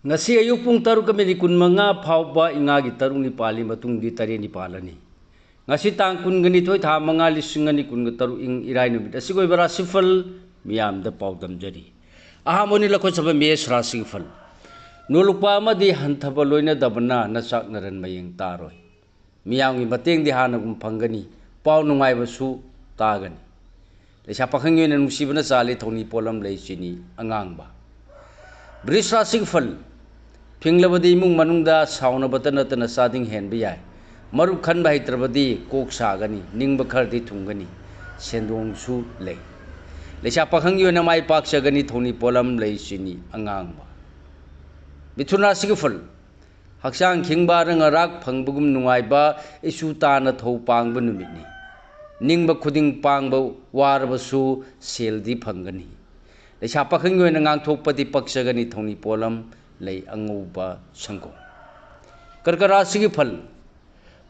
ngasi ayuk pung taruk kami di kun manga phawba ingagi taruk ni pali matung di tari ni palani ngasi tang kun gani thoi tha manga lising ani kun taruk ing irai numit asigoi bara sifal miyam da pawdam jari aha moni lakho saba mes rasi fal nulupa ma di hanthaba loina dabana na sak naran mayeng taroi miyam gi mateng di hana gum phangani paw nungai basu tagani leisa pakhang yena nusibana sali thoni polam lei chini angang ba bris rasi fal फिंगलबदी इमुंग मनुंगदा साउनबत नतना सादिंग हेनबि याय मरुप खनबा हित्रबदी Coke सागनी निंगब खरदी थुंगनी सेंदोंगसु ले लेसा पखंग योना माइ पाक Sagni थोनी pollen ले सिनी अंगांगबा बिथुना सिगफल हक्सांग खिंगबा रंग राग फंगबगुम नुंगाइबा इसु ताना थौ पांगब नुमितनी निंगब खुदिंग पांगब वारबसु सेलदी फंगनी लेसा पखंग योना ngang पक्षगनी थोनी pollen lay anguba sangko karkara sigi phal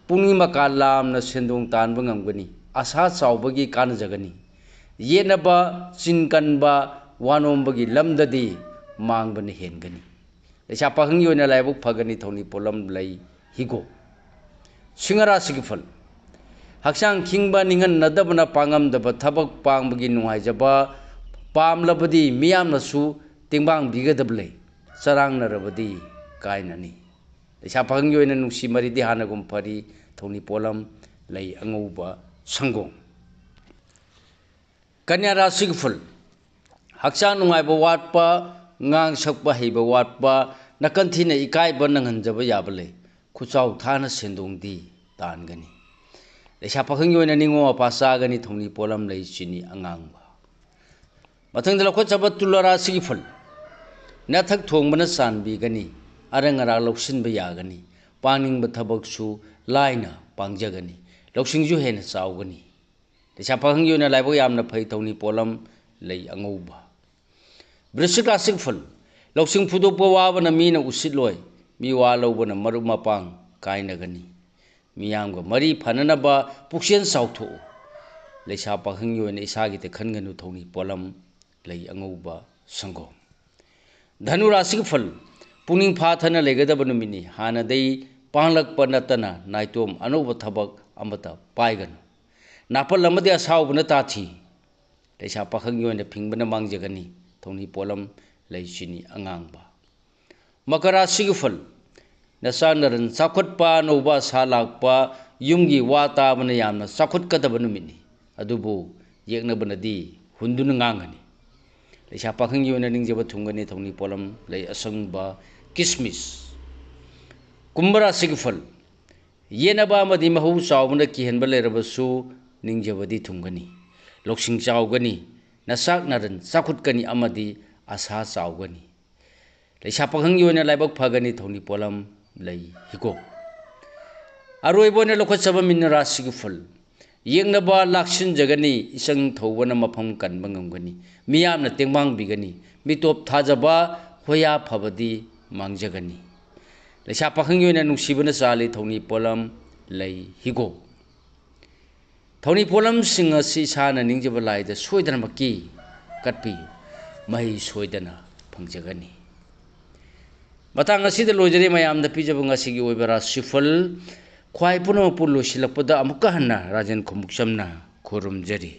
pungi makalam na sendong tan bangam gani asa chawbagi kan jagani yenaba chinkan ba wanom bagi lamdadi mangbani hengani lecha pahang yona laibuk phagani thoni polam lay higo singara sigi phal haksang khingba ningan nadabna pangam daba thabak pangbagi nuai jaba pamlabadi miyam nasu tingbang bigadable sarang narabadi kainani lecha phang yoina nungsi mari di hanagum pari thoni polam lay anguba sangong kanya rasig ful haksa nungai ba watpa ngang sakpa heiba watpa nakanthina ikai ba nanghanjaba yabale khuchau thana sendong di tangani lecha phang yoina ningo apasa gani thoni polam lay chini angangba mathang dala khochaba tulara sigi ful nathak thongbana sanbi gani arangara loksin ba yagani paning ba thabak su laina pangjagani loksingju hena chawgani lecha phang yona laibo yamna phai thoni polam lei angouba brisik asik ful loksing phudo po wabana mina usitloi mi wa lobana maru mapang kaina gani miyam ga mari phanana ba puksen sautho lecha phang yona isagi te khanganu thoni polam lei angouba sango धनु राशि फल पुनिंग फाथना लेगदब नुमिनी हानदै पांगलक पनतना नाइतोम अनोब थबक अमता पाइगन नापल अमदे असावबन ताथी लेसा पखंग योने फिंगबन मांगजगनी थोनी pollen लैसिनी अंगांगबा मकर राशि फल नसा नरन चाखुटपा nova सालाकपा युमगी वाताबन यामना चाखुटकदब नुमिनी अदुबो येकनबनदी हुंदुन nganगनी लेसा पाखंग योना निंगजब थुंगनी थोनी pollen लय असंगबा किसमिस कुंभरा सिगफल येनबा मदि महु चावबन किहनब लेरबसु निंगजबदी थुंगनी लोक्सिंग चावगनी नसाक नरन चाखुटकनी अमदि आसा चावगनी लेसा पाखंग योना लाइबक फगनी थोनी पोलम लय हिको अरोइबोने लोखचब मिनरा सिगफल येंगनबा लाक्सिन जगनी इसंग थौबन मफम कनबंगमगनी मियामना तेंगबांग बिगनी मिटोप थाजबा होया फबदी मांगजगनी लेसा पाखंग योना नुसिबन चाली थौनी पोलम लय हिगो थौनी पोलम सिंग असि साना निंगजब लाइद सोइदन मकी कटपि मही सोइदना फंगजगनी मतंग असिद लोजरे मयामदा पिजब ngasiगी ओइबरा सिफल ख्वाइ पुनो पुलो सिलपदा अमुका हन्ना राजन खुमुक्समना खुरुमजरी।